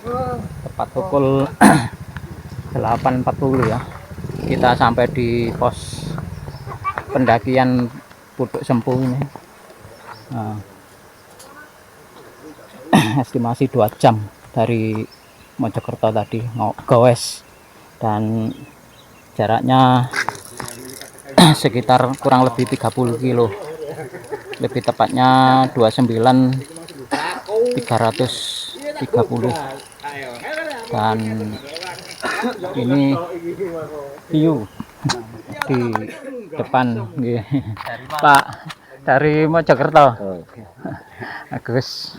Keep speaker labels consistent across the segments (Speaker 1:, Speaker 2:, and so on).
Speaker 1: tepat pukul 8.40 ya, kita sampai di pos pendakian Pucuk Sempu ini. Nah, estimasi 2 jam dari Mojokerto tadi gowes, dan jaraknya sekitar kurang lebih 30 kilo, lebih tepatnya 29.330. Dan ini view di depan Pak dari Mojokerto. Agus.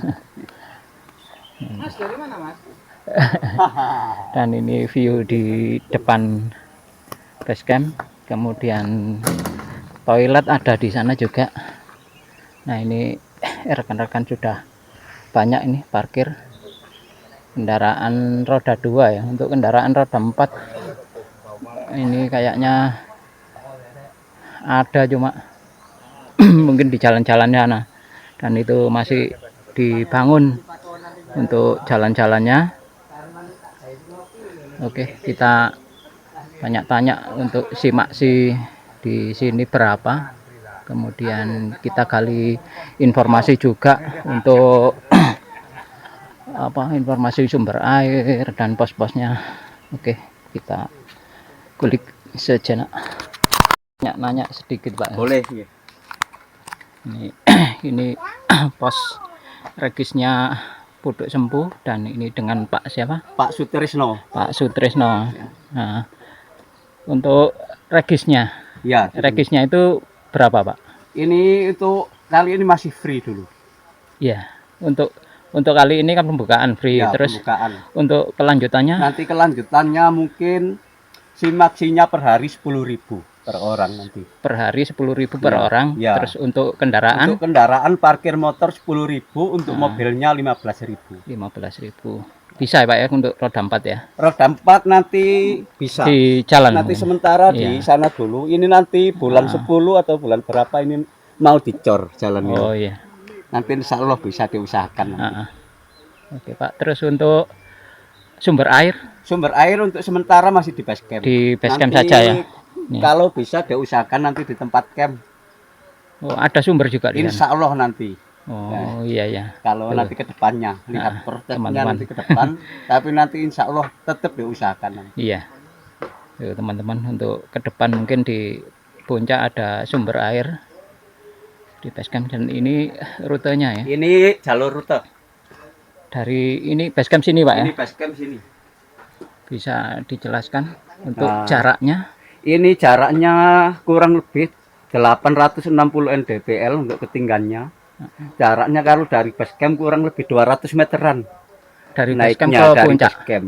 Speaker 2: Mas dari mana, Mas?
Speaker 1: Dan ini view di depan base camp, kemudian toilet ada di sana juga. Nah, ini rekan-rekan sudah banyak ini parkir kendaraan roda 2 ya. Untuk kendaraan roda 4 ini kayaknya ada cuma mungkin di jalan-jalannya. Nah, dan itu masih dibangun untuk jalan-jalannya. Oke, kita tanya-tanya untuk simaksi di sini berapa, kemudian kita gali informasi juga untuk informasi sumber air dan pos-posnya. Oke, kita kulik sejenak, nanya sedikit Pak.
Speaker 2: Boleh ya.
Speaker 1: Ini pos regisnya Pucuk Sempu, dan ini dengan Pak siapa?
Speaker 2: Pak Sutrisno.
Speaker 1: Pak Sutrisno. Nah, untuk regisnya,
Speaker 2: Ya.
Speaker 1: regisnya itu berapa Pak?
Speaker 2: Ini itu kali ini masih free dulu.
Speaker 1: Ya, untuk kali ini kan pembukaan free,
Speaker 2: Ya,
Speaker 1: terus
Speaker 2: pembukaan.
Speaker 1: untuk kelanjutannya?
Speaker 2: Nanti kelanjutannya mungkin simaksinya per hari 10.000 per orang nanti.
Speaker 1: Per hari 10.000 per
Speaker 2: Ya,
Speaker 1: orang.
Speaker 2: ya.
Speaker 1: Terus untuk kendaraan?
Speaker 2: Untuk kendaraan parkir motor 10.000, untuk mobilnya 15.000.
Speaker 1: 15.000. Bisa ya Pak ya untuk roda 4 ya?
Speaker 2: Roda 4 nanti bisa.
Speaker 1: Di jalan.
Speaker 2: Nanti sementara di sana dulu. Ini nanti bulan 10 atau bulan berapa ini mau dicor jalannya.
Speaker 1: Oh iya.
Speaker 2: Nanti insya Allah bisa diusahakan.
Speaker 1: Oke Pak. Terus untuk sumber air?
Speaker 2: Sumber air untuk sementara masih di base camp.
Speaker 1: Di base camp saja ya?
Speaker 2: Kalau bisa diusahakan nanti di tempat camp.
Speaker 1: Oh, ada sumber juga di sana?
Speaker 2: Insya Allah nanti.
Speaker 1: Oh iya ya.
Speaker 2: Kalau nanti ke depannya, lihat prosesnya nanti ke depan. Tapi nanti insya Allah tetap diusahakan nanti.
Speaker 1: Iya. Teman-teman, untuk ke depan mungkin di puncak ada sumber air di base camp. Dan ini rutenya ya?
Speaker 2: Ini jalur rute.
Speaker 1: Dari ini base camp sini Pak ya?
Speaker 2: Ini base camp sini.
Speaker 1: Bisa dijelaskan untuk jaraknya?
Speaker 2: Ini jaraknya kurang lebih 860 mdpl untuk ketinggiannya. Jaraknya kalau dari base camp kurang lebih 200 meteran.
Speaker 1: Dari base camp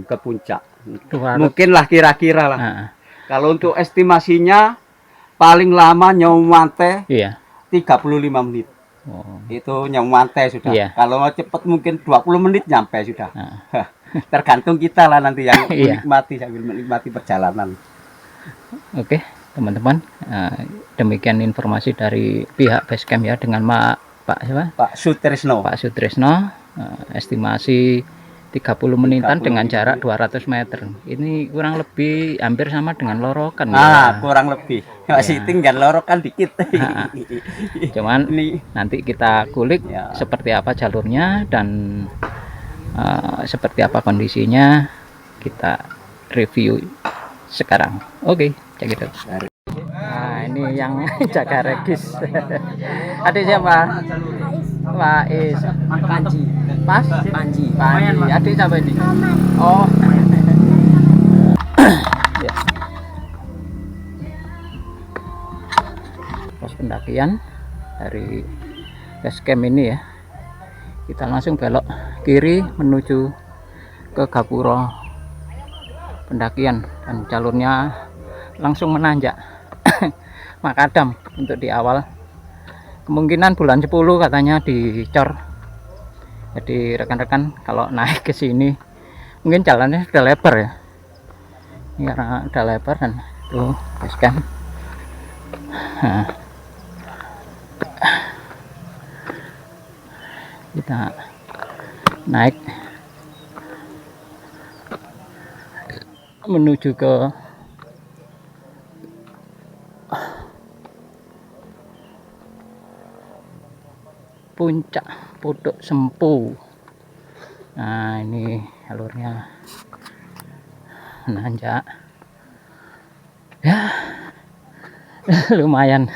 Speaker 2: ke puncak. Mungkin lah kira-kira lah. Kalau untuk estimasinya paling lama Nyawmante 35 menit. Itu Nyawmante sudah. Kalau mau cepat mungkin 20 menit nyampe sudah. Tergantung kita lah nanti yang menikmati sambil menikmati perjalanan.
Speaker 1: Oke teman-teman, demikian informasi dari pihak base camp ya, dengan Pak siapa?
Speaker 2: Pak Sutrisno.
Speaker 1: Pak Sutrisno. Estimasi 30 menitan dengan jarak 200 meter. Ini kurang lebih hampir sama dengan Lorokan ya.
Speaker 2: Kurang lebih. Masih tinggal Lorokan dikit.
Speaker 1: Cuman nanti kita kulik seperti apa jalurnya dan seperti apa kondisinya, kita review sekarang. Oke, cek itu. Nah, ini yang jaga regis. Adik siapa? Pak Is.
Speaker 3: Panji.
Speaker 1: Pas?
Speaker 3: Panji.
Speaker 1: Adik siapa ini? Oh. Ya. Pos pendakian dari base camp ini ya. Kita langsung belok kiri menuju ke Gapura pendakian, dan jalurnya langsung menanjak makadam untuk di awal. Kemungkinan bulan 10 katanya dicor. Jadi rekan-rekan kalau naik ke sini mungkin jalannya sudah lebar ya. Ini karena udah lebar dan itu base camp. Nah, kita naik menuju ke puncak Putuk Sempu. Nah, ini alurnya menanjak ya. Lumayan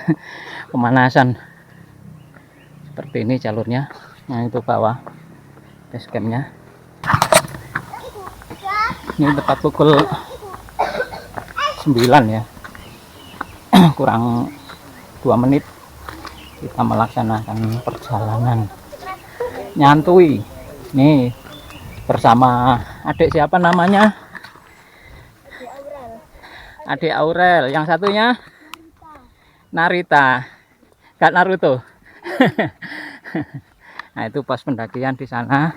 Speaker 1: pemanasan. Seperti ini jalurnya. Nah, itu bawah base campnya. Ini tepat pukul 9 ya. Kurang 2 menit kita melaksanakan perjalanan nyantui nih bersama adik siapa namanya? Adik Aurel. Yang satunya Narita, Kak Naruto. Nah, itu pos pendakian di sana.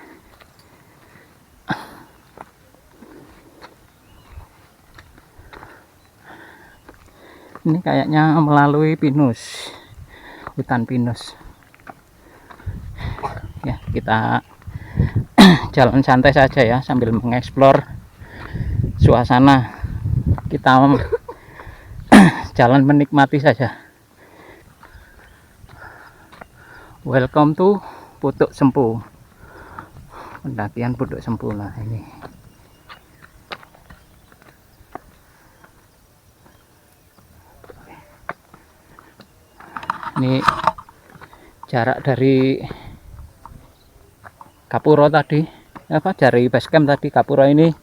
Speaker 1: Ini kayaknya melalui pinus, hutan pinus. Ya, kita jalan santai saja ya sambil mengeksplor suasana. Kita jalan menikmati saja. Welcome to Putuk Sempu. Pendakian Putuk Sempu. Nah, ini. Ini jarak dari Gapura tadi, dari base camp tadi Gapura ini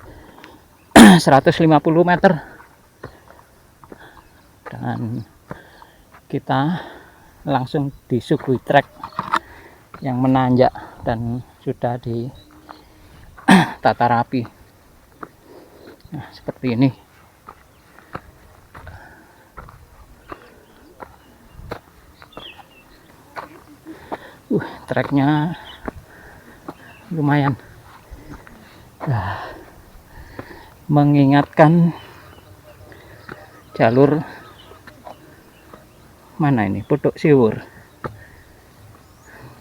Speaker 1: 150 meter. Dan kita langsung disuguhi trek yang menanjak dan sudah di tata rapi. Nah, seperti ini. Treknya lumayan. Mengingatkan jalur mana ini, Putuk Siwur.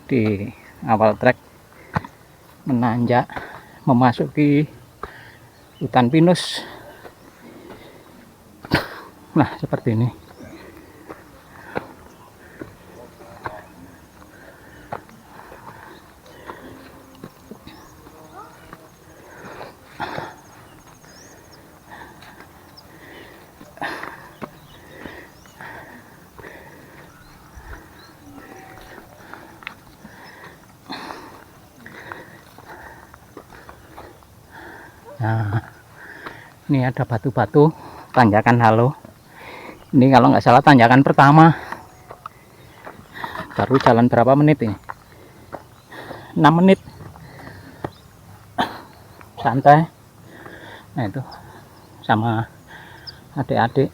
Speaker 1: Di awal trek menanjak memasuki hutan pinus. Nah, seperti ini. Nah, ini ada batu-batu tanjakan halo. Ini kalau nggak salah tanjakan pertama. Baru jalan berapa menit ini? 6 menit. Santai. Nah, itu sama adik-adik.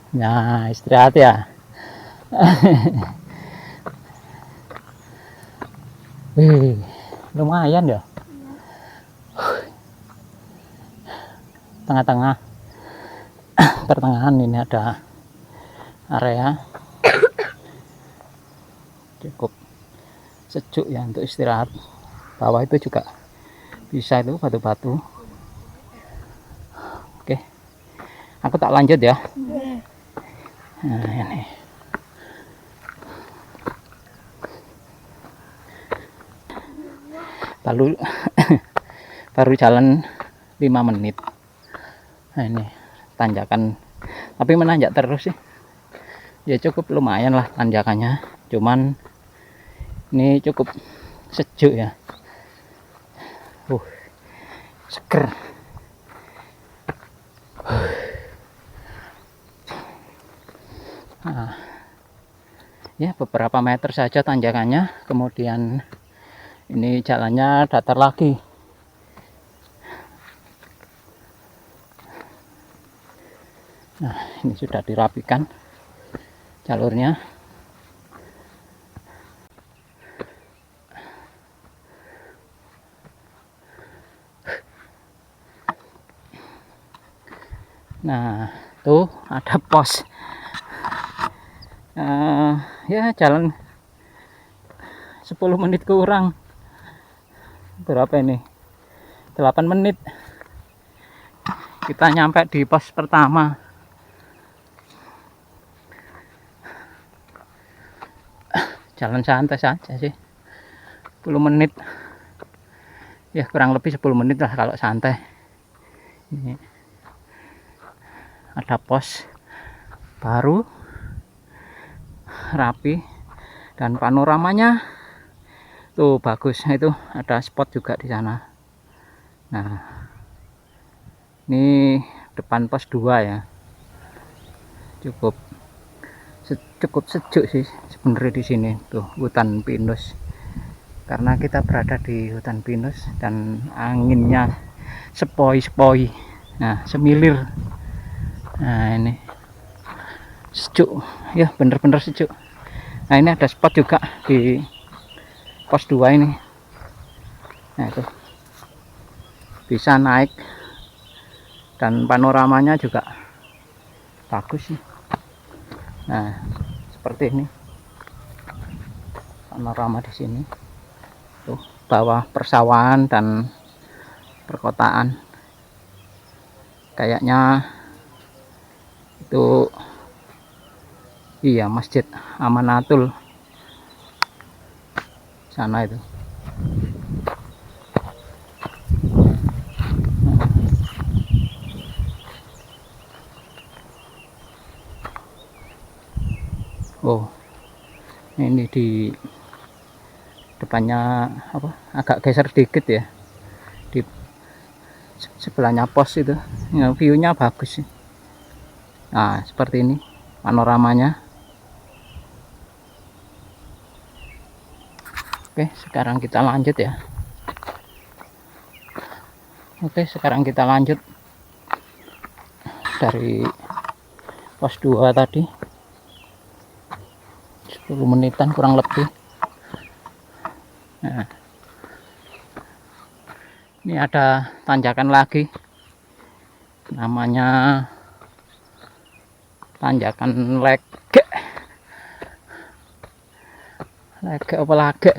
Speaker 1: Nah, istirahat ya. Wih, lumayan ya. Tengah-tengah pertengahan ini ada area cukup sejuk ya untuk istirahat. Bawah itu juga bisa, itu batu-batu. Oke, aku tak lanjut ya. Nah, ini baru jalan 5 menit. Nah, ini tanjakan, tapi menanjak terus sih ya, cukup lumayan lah tanjakannya, cuman ini cukup sejuk ya. Seger. Nah, ya beberapa meter saja tanjakannya, kemudian ini jalannya datar lagi. Nah, ini sudah dirapikan jalurnya. Nah, tuh ada pos Ya jalan 10 menit kurang. Berapa ini? 8 menit kita nyampe di pos pertama. Jalan santai saja sih, 10 menit ya, kurang lebih 10 menit lah kalau santai. Ini ada pos baru, rapi, dan panoramanya tuh bagus. Itu ada spot juga di sana. Nah, ini depan pos 2 ya, cukup sejuk sih sebenarnya di sini. Tuh hutan pinus, karena kita berada di hutan pinus dan anginnya sepoi-sepoi, nah semilir. Nah ini sejuk ya, bener-bener sejuk. Nah ini ada spot juga di pos 2 ini. Nah itu bisa naik dan panoramanya juga bagus sih. Nah seperti ini panorama di sini. Tuh bawah persawahan dan perkotaan. Kayaknya itu iya Masjid Amanatul sana itu. Oh ini di depannya apa, agak geser dikit ya, di sebelahnya pos itu ya, view-nya bagus sih. Nah seperti ini panoramanya. Oke sekarang kita lanjut ya. Oke sekarang kita lanjut dari pos 2 tadi, 10 menitan kurang lebih. Nah, ini ada tanjakan lagi, namanya tanjakan Lege apa Lage.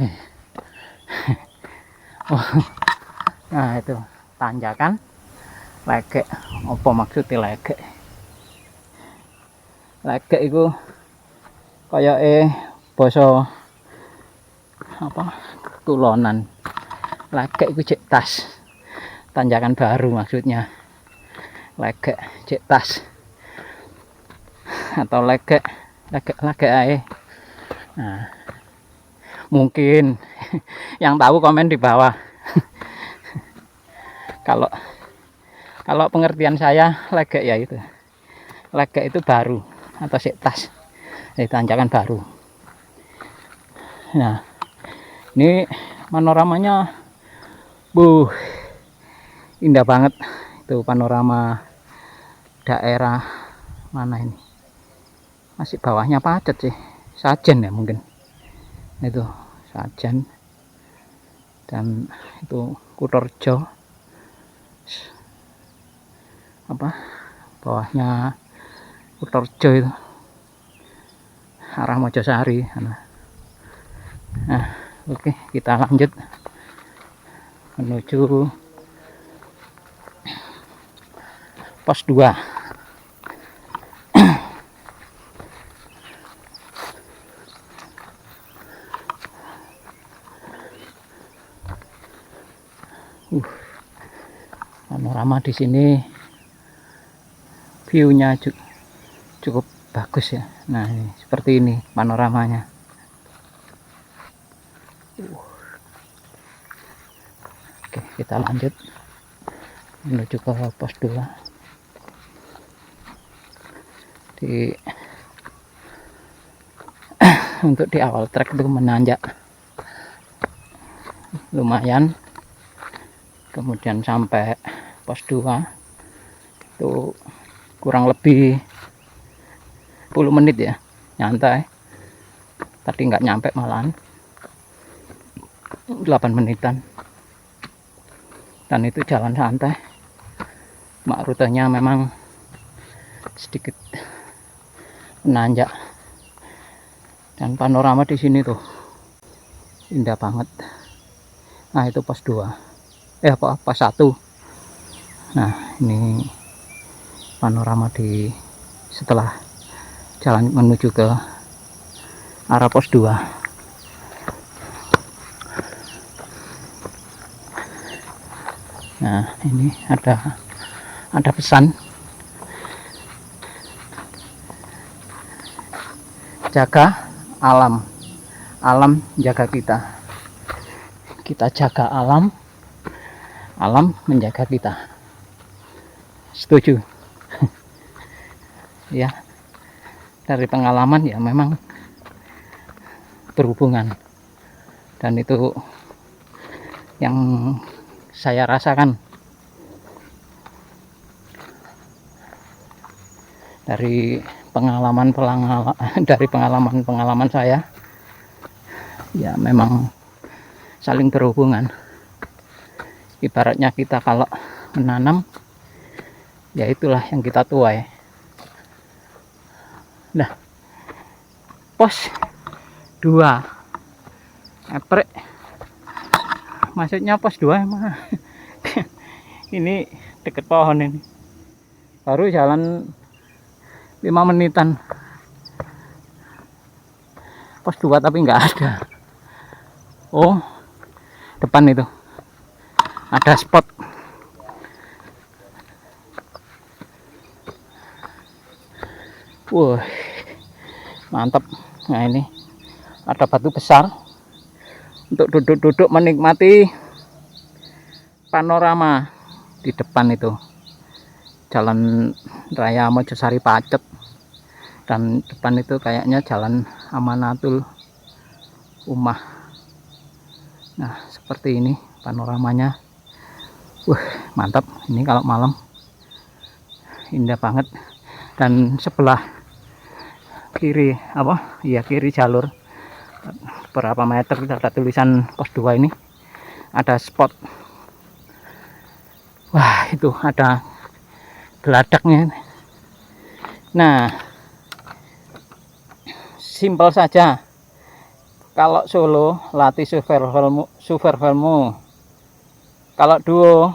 Speaker 1: Nah itu tanjakan Lege. Apa maksudnya Lege? Lege itu kayak basa apa tulonan. Lege itu cek tas, tanjakan baru maksudnya. Lege cek tas atau lege ae. Nah mungkin yang tahu komen di bawah. kalau pengertian saya lege ya itu, lege itu baru atau cek tas, tanjakan baru. Nah ini panoramanya indah banget. Itu panorama daerah mana ini, masih bawahnya padat sih, Sajen ya mungkin. Itu Sajen dan itu Kutorjo, apa bawahnya Kutorjo itu arah Mojosari. Nah oke kita lanjut menuju pos 2. Panorama di sini view-nya cukup bagus ya. Nah ini seperti ini panoramanya. Oke kita lanjut menuju ke pos 2. Untuk di awal trek itu menanjak lumayan, kemudian sampai pos 2 itu kurang lebih 10 menit ya, nyantai. Tadi nggak nyampe, malahan 8 menitan. Dan itu jalan santai, mak rutenya memang sedikit menanjak. Dan panorama di sini tuh indah banget. Nah, itu pos 2. Pos 1. Nah, ini panorama di setelah jalan menuju ke arah pos 2. Nah, ini ada pesan, jaga alam, alam jaga kita. Kita jaga alam, alam menjaga kita. Setuju? Ya, dari pengalaman ya memang berhubungan, dan itu yang saya rasakan dari pengalaman saya. Ya, memang saling berhubungan. Ibaratnya kita kalau menanam, ya itulah yang kita tuai. Nah, pos 2 eprek, maksudnya pos 2 emang ini deket pohon ini, baru jalan 5 menitan pos 2 tapi nggak ada. Oh, depan itu ada spot. Wah, mantap. Nah, ini ada batu besar untuk duduk-duduk menikmati panorama di depan itu. Jalan Raya Mojosari Pacet, dan depan itu kayaknya Jalan Amanatul Ummah. Nah, seperti ini panoramanya. Mantap. Ini kalau malam indah banget. Dan sebelah kiri kiri jalur berapa meter ada tulisan pos 2 ini, ada spot. Wah, itu ada geladaknya. Nah, simpel saja. Kalau solo latih survivalmu, kalau duo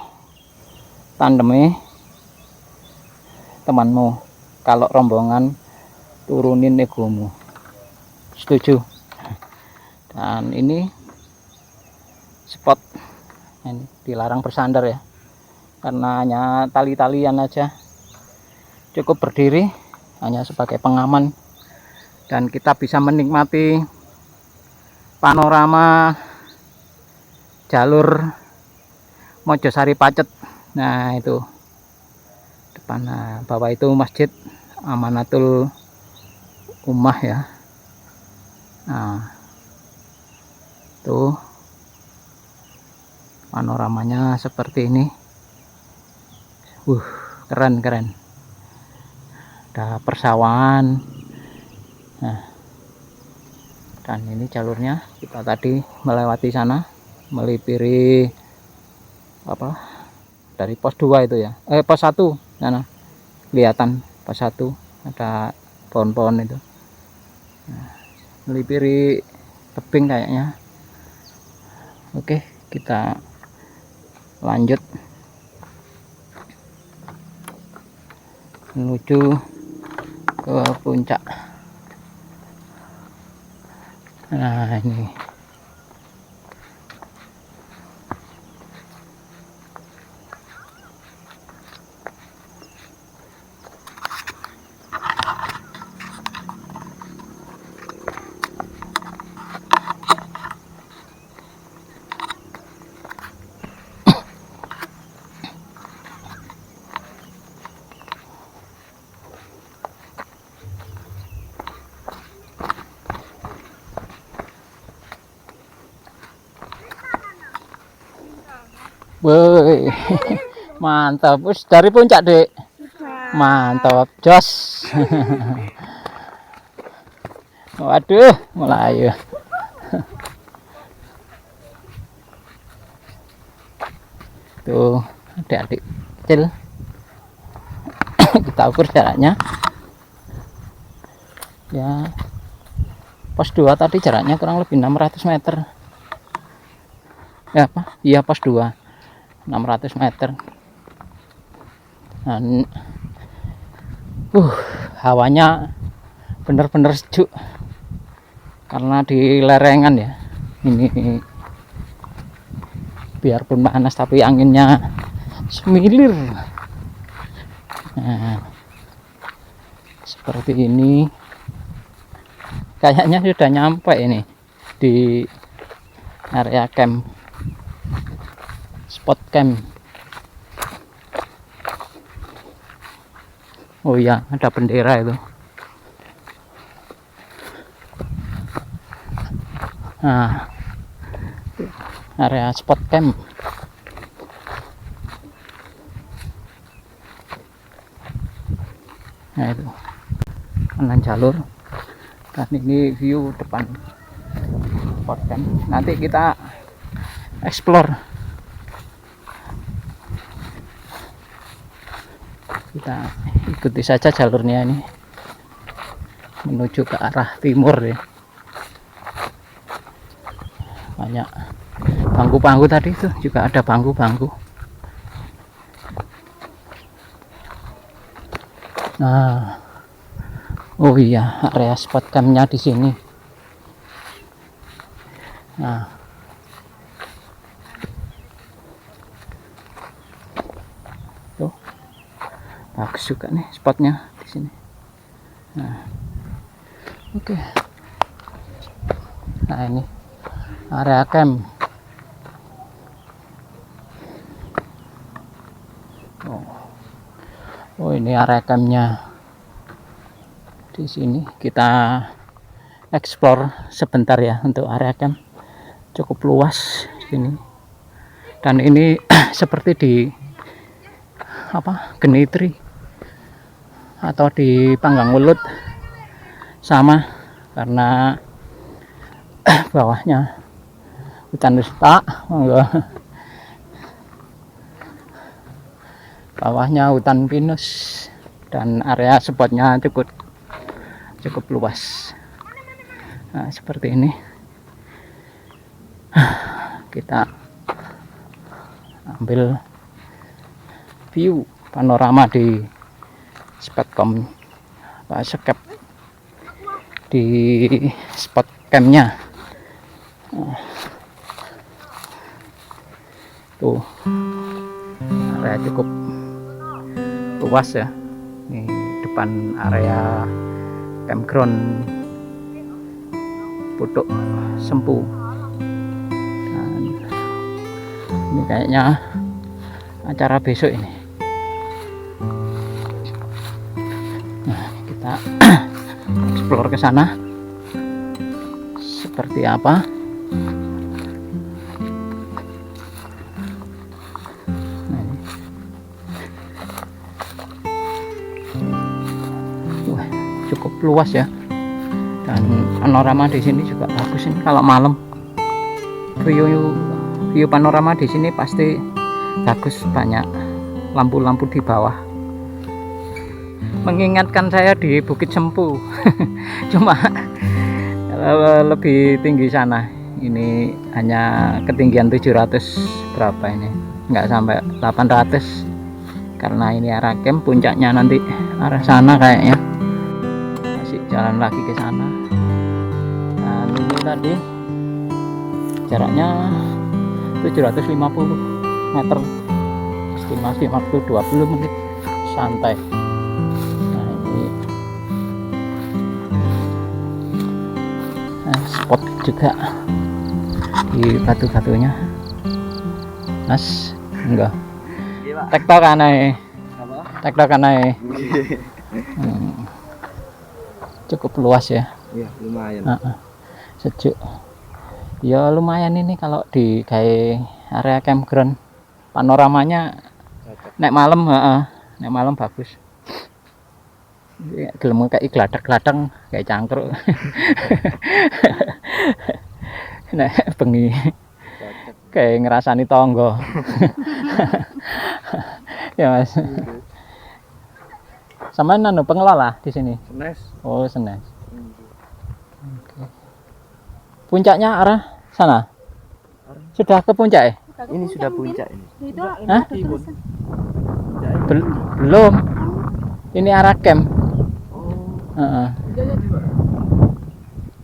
Speaker 1: tandemi temanmu, kalau rombongan turunin egomu. Setuju? Dan ini spot ini dilarang bersandar ya, karena hanya tali-talian aja, cukup berdiri hanya sebagai pengaman, dan kita bisa menikmati panorama jalur Mojosari Pacet. Nah, itu depan. Nah, bawah itu Masjid Amanatul Ummah ya. Nah, tuh panoramanya seperti ini. Keren. Ada persawahan. Nah, dan ini jalurnya, kita tadi melewati sana, melipiri dari pos 2 itu ya, pos 1 sana kelihatan. Pos 1 ada pohon-pohon itu. Nah, melipiri tebing kayaknya. Oke, kita lanjut menuju ke puncak. Nah, ini woi, mantap. Wis dari puncak, Dek. Mantap, jos. Waduh, mulai. Tuh, adik-adik kecil. Kita ukur jaraknya. Ya. Pos 2 tadi jaraknya kurang lebih 600 meter. Ya apa? Iya, pos 2 600 meter. Dan hawanya benar-benar sejuk karena di lerengan ya. Ini biarpun panas tapi anginnya semilir. Nah, seperti ini. Kayaknya sudah nyampe ini di area camp, spot camp. Oh iya, ada bendera itu. Nah, area spot camp. Nah itu kanan jalur, dan ini view depan spot camp. Nanti kita explore, kita ikuti saja jalurnya ini menuju ke arah timur ya. Banyak bangku-bangku tadi itu juga ada bangku-bangku. Nah, oh iya, area spot campnya di sini. Nah, tuh bagus juga nih spotnya di sini. Nah, oke. Nah ini area camp. Oh ini area campnya. Di sini kita explore sebentar ya untuk area camp. Cukup luas di sini. Dan ini seperti di apa? Genitri atau di Panggang Welut sama, karena bawahnya hutan wisata, bawahnya hutan pinus, dan area spotnya cukup luas. Nah, seperti ini kita ambil view panorama di spotcom skep di spot campnya. Tuh area cukup luas ya. Ini depan area campground Putuk Sempu. Dan ini kayaknya acara besok ini. Nah, kita explore ke sana seperti apa. Nah, ini. Wah, cukup luas ya, dan panorama di sini juga bagus ini kalau malam. View panorama di sini pasti bagus, banyak lampu-lampu di bawah. Mengingatkan saya di Bukit Sempu. Cuma lebih tinggi sana. Ini hanya ketinggian 700 berapa ini, nggak sampai 800, karena ini arah camp. Puncaknya nanti arah sana kayaknya, masih jalan lagi ke sana. Dan ini tadi jaraknya 750 meter, estimasi waktu 20 menit santai. Nah, ini spot juga di batu-batunya. Mas, enggak. Tektok aneh. Tektok aneh. Cukup luas ya.
Speaker 2: Iya, lumayan.
Speaker 1: Sejuk. Ya lumayan ini kalau di kayak area campground. Panoramanya nek malam bagus. Gelem kayak gladak-gladang kayak cangkruk. Nek bengi kayak ngerasani tonggo. Ya Mas. Sama pengelola di sini.
Speaker 2: Senes.
Speaker 1: Oh, Senes. Oke. Puncaknya arah sana. Sudah ke puncak ya?
Speaker 2: Ini sudah puncak ini.
Speaker 1: Hah? Belum. Ini arah camp.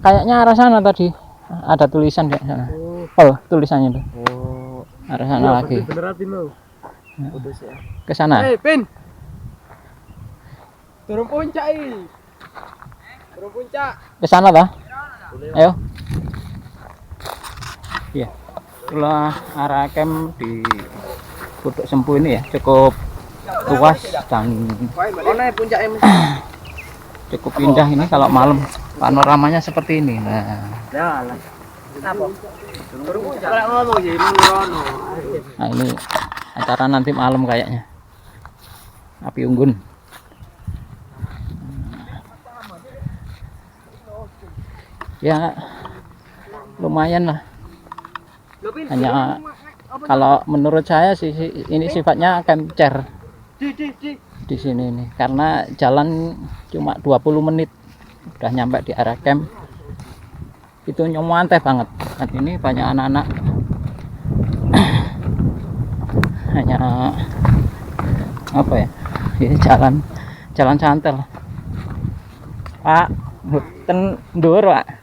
Speaker 1: Kayaknya arah sana tadi. Ada tulisan di sana. Oh, tulisannya tuh. Arah sana lagi. Ke sana.
Speaker 3: Pin. Turun puncak ini. Turun puncak.
Speaker 1: Ke sana toh? Ayo. Iya. Itulah arah camp di Putuk Sempu ini ya, cukup luas dan cukup indah ini kalau malam. Panoramanya seperti ini. Nah, ini acara nanti malam kayaknya. Api unggun. Ya, lumayan lah. Hanya kalau menurut saya sih ini sifatnya camp chair di sini nih, karena jalan cuma 20 menit udah nyampe di area camp. Itu nyantai banget. Dan ini banyak anak-anak hanya apa ya, ini jalan santai. Pak, hutan ndur Pak.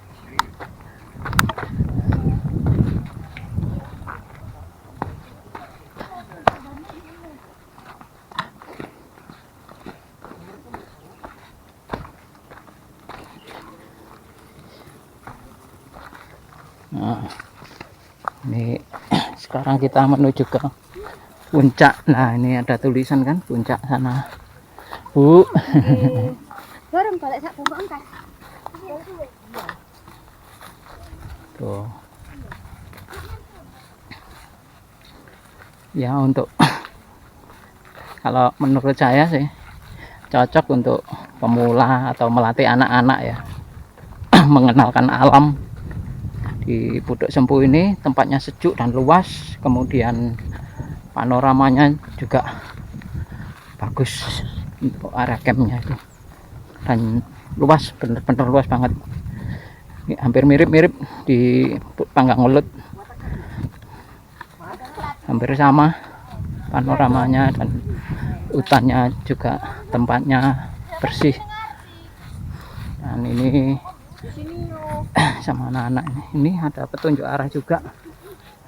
Speaker 1: Nah, ini sekarang kita menuju ke puncak. Nah, ini ada tulisan kan, puncak sana, Bu. Tuh. Ya, untuk kalau menurut saya sih cocok untuk pemula atau melatih anak-anak ya mengenalkan alam. Di Putuk Sempu ini tempatnya sejuk dan luas, kemudian panoramanya juga bagus untuk area campnya itu, dan luas, bener-bener luas banget. Ini hampir mirip-mirip di Panggang Welut, hampir sama panoramanya, dan hutannya juga tempatnya bersih. Dan ini sama anak-anak ini ada petunjuk arah juga.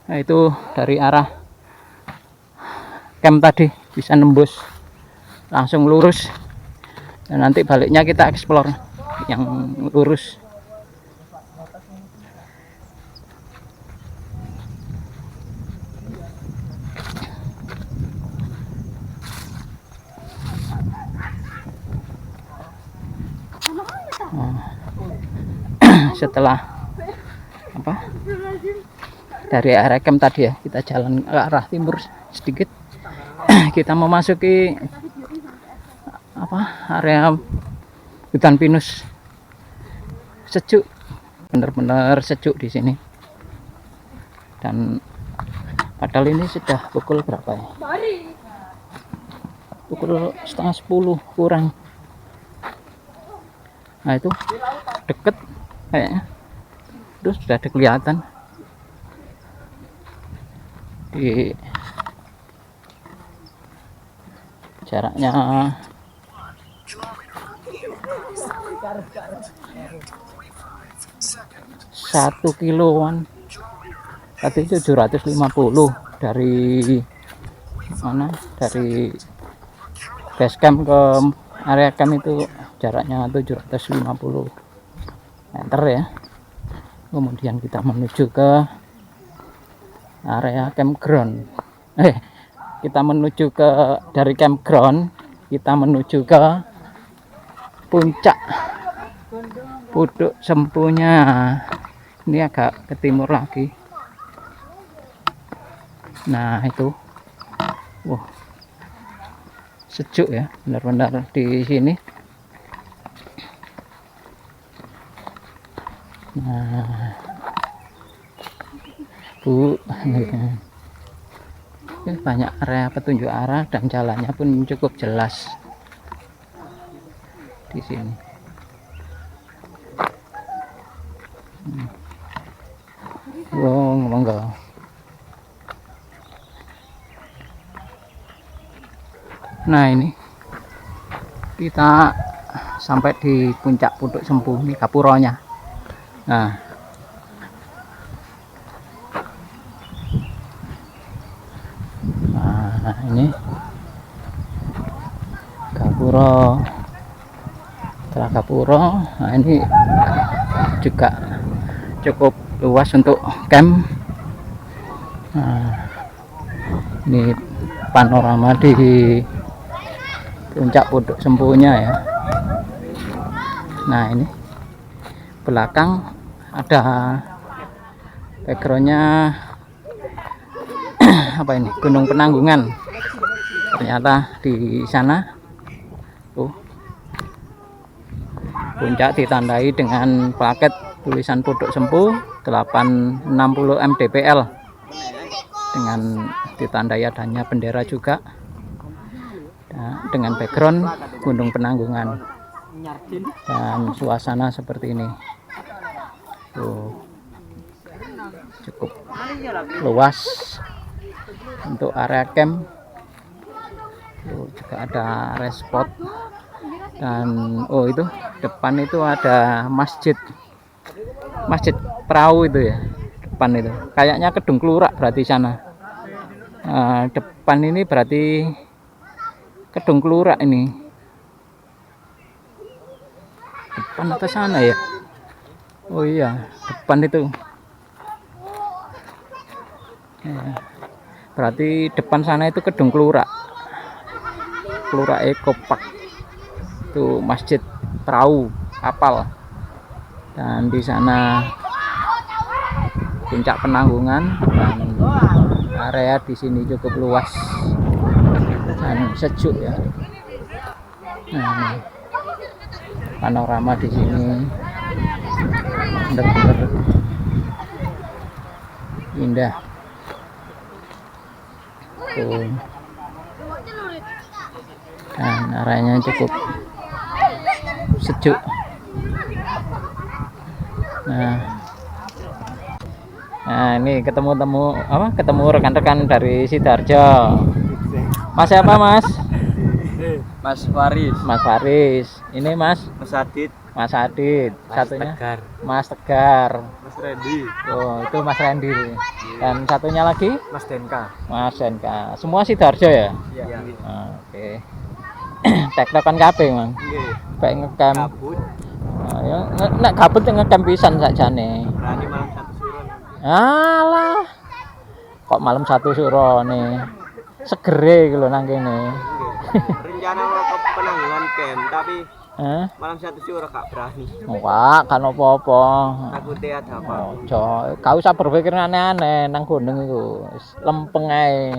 Speaker 1: Nah, itu dari arah camp tadi bisa nembus langsung lurus, dan nanti baliknya kita explore yang lurus. Setelah apa dari area camp tadi ya, kita jalan ke arah timur sedikit. Kita memasuki apa, area hutan pinus. Sejuk, benar-benar sejuk di sini. Dan padahal ini sudah pukul berapa ya? Pukul 9:30 kurang. Nah, itu deket kayaknya, terus sudah ada kelihatan di jaraknya 1 kiloan, tapi 750 dari mana, dari base camp ke area camp itu jaraknya 750 meter ya. Kemudian kita menuju ke area campground. Kita menuju ke, dari campground kita menuju ke puncak Putuk Sempunya. Ini agak ke timur lagi. Nah, itu sejuk ya, benar-benar di sini. Nah, Bu, banyak area petunjuk arah dan jalannya pun cukup jelas di sini. monggo. Nah, ini kita sampai di puncak Putuk Sempu, ini gapuronya. Nah, ini gapuro. Setelah gapuro, nah ini juga cukup luas untuk camp. Nah, ini panorama di puncak Putuk Sempunya ya. Nah, ini belakang ada backgroundnya apa ini, Gunung Penanggungan. Ternyata di sana puncak ditandai dengan plaket tulisan Putuk Sempu 860 mdpl dengan ditandai adanya bendera juga. Nah, dengan background Gunung Penanggungan dan suasana seperti ini. Cukup luas untuk area camp. Juga ada rest spot dan itu depan itu ada masjid perahu itu ya, depan itu kayaknya Kedung Klurak berarti sana. Depan ini berarti Kedung Klurak ini, depan atau sana ya? Oh iya, depan itu ya, berarti depan sana itu Kedung Klurak Eco Park, itu masjid perahu kapal. Dan di sana puncak Penanggungan, dan area di sini cukup luas dan sejuk ya. Nah, ini panorama di sini benar-benar indah. Dan areanya cukup sejuk. Nah, ini ketemu rekan-rekan dari Sidoarjo. Mas siapa, Mas?
Speaker 3: Mas Faris.
Speaker 1: Mas Faris. Ini Mas
Speaker 3: Adit.
Speaker 1: Mas Adit. Satunya
Speaker 3: Tegar.
Speaker 1: Mas Tegar.
Speaker 3: Mas Randy.
Speaker 1: Oh, itu Mas Randy. Dan satunya lagi
Speaker 3: Mas Denka.
Speaker 1: Mas Denka. Semua Sidoarjo ya?
Speaker 3: Iya.
Speaker 1: Oke. Tektokan kabeh, Mang.
Speaker 3: Nggih.
Speaker 1: Pek ngecamp.
Speaker 3: Kabut.
Speaker 1: Ya nek kabut ngecamp pisan sakjane.
Speaker 3: Berani malam 1 suron.
Speaker 1: Alah. Kok malam 1 suro nih. Segere iki lho nang kene.
Speaker 3: Rencana mau ke Penanggungan camp tapi malam 1 suro gak berani.
Speaker 1: Wah, kan apa-apa.
Speaker 3: Takutnya ada apa.
Speaker 1: Ojo, gak usah berpikir aneh-aneh nang gunung iku. Lempeng ae.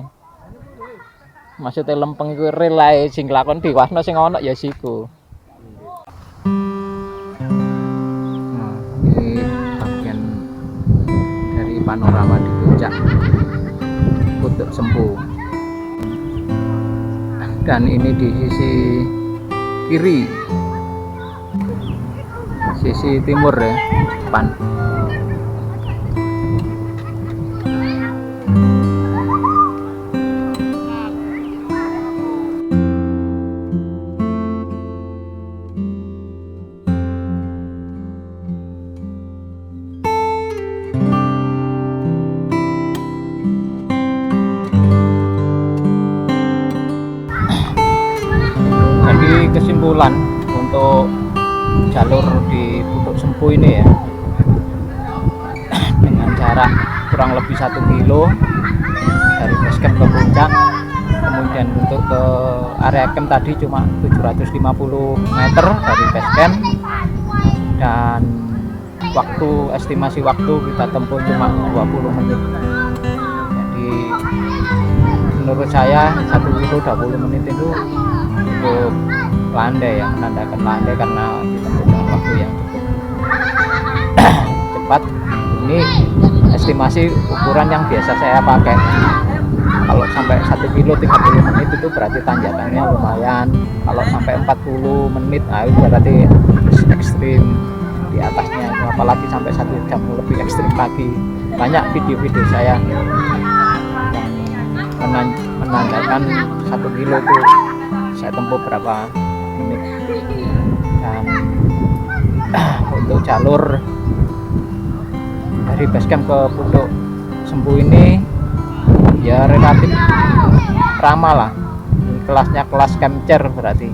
Speaker 1: Maksudnya lempeng iku real ae, sing lakon diwasno sing ana ya siku. Ini bagian dari panorama di puncak Putuk Sempu. Dan ini di sisi kiri, sisi timur ya, depan. Kesimpulan untuk jalur di Putuk Sempu ini ya, dengan jarak kurang lebih 1 kilo dari base camp ke puncak, kemudian untuk ke area camp tadi cuma 750 meter dari base camp, dan estimasi waktu kita tempuh cuma 20 menit. Jadi menurut saya 1 kilo 20 menit itu cukup landai ya, menandakan landai karena ditempuh dengan waktu yang cukup cepat. Ini estimasi ukuran yang biasa saya pakai. Kalau sampai 1 kilo 30 menit itu berarti tanjakannya lumayan. Kalau sampai 40 menit, itu berarti ekstrim. di atasnya itu, apalagi sampai 1 jam lebih ekstrim lagi. Banyak video-video saya menandakan 1 kilo itu saya tempuh berapa menit. Dan untuk jalur dari basecamp ke Pucuk Sempu ini ya relatif ramah lah. Kelasnya kelas camcer berarti,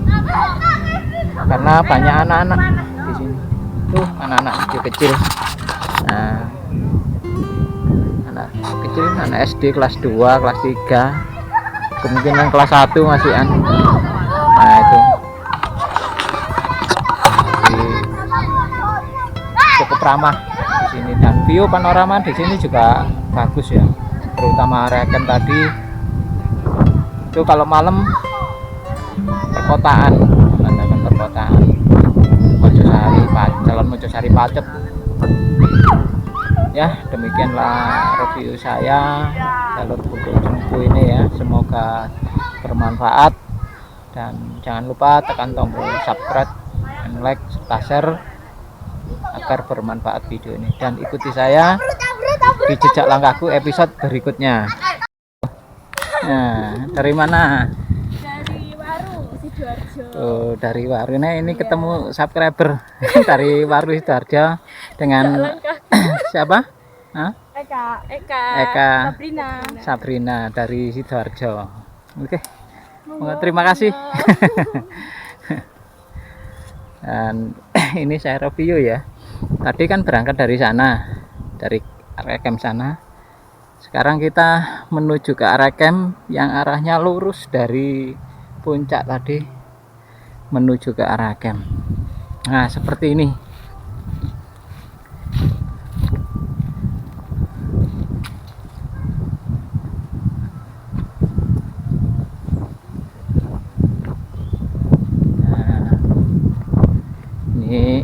Speaker 1: karena banyak anak-anak di sini. Tuh anak-anak kecil-kecil. Nah, anak kecil, anak SD kelas 2, kelas 3, kemungkinan kelas 1 masih an. Nah itu cukup ramah di sini, dan view panorama di sini juga bagus ya, terutama area camp tadi itu kalau malam perkotaan, menandakan perkotaan Mojosari, Jalan Mojosari Pacet. Ya, demikianlah review saya jalur Pucuk Sempu ini ya, semoga bermanfaat, dan jangan lupa tekan tombol subscribe dan like serta share agar bermanfaat video ini, dan ikuti saya di jejak langkahku episode berikutnya. Nah, dari mana?
Speaker 4: Dari Waru Sidoarjo.
Speaker 1: Oh, dari Waru. Nah, ini ketemu subscriber dari Waru Sidoarjo dengan siapa? Hah? Eka Sabrina dari Sidoarjo. Oke. Terima kasih. Dan ini saya review ya. Tadi kan berangkat dari sana, dari area camp sana. Sekarang kita menuju ke area camp yang arahnya lurus dari puncak tadi menuju ke area camp. Nah, seperti ini. Nah, ini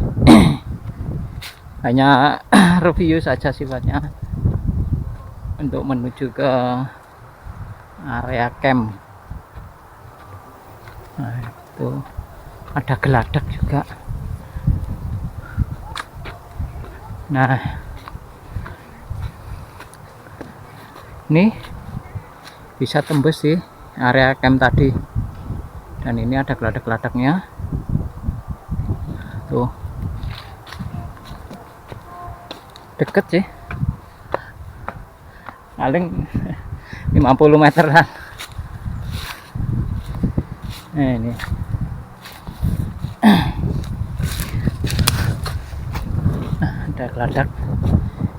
Speaker 1: hanya review saja sifatnya untuk menuju ke area camp. Nah, itu ada geladak juga. Nah, ini bisa tembus sih area camp tadi, dan ini ada geladak-geladaknya tuh, deket sih, paling 50 meteran. Nah, ini ada geladak.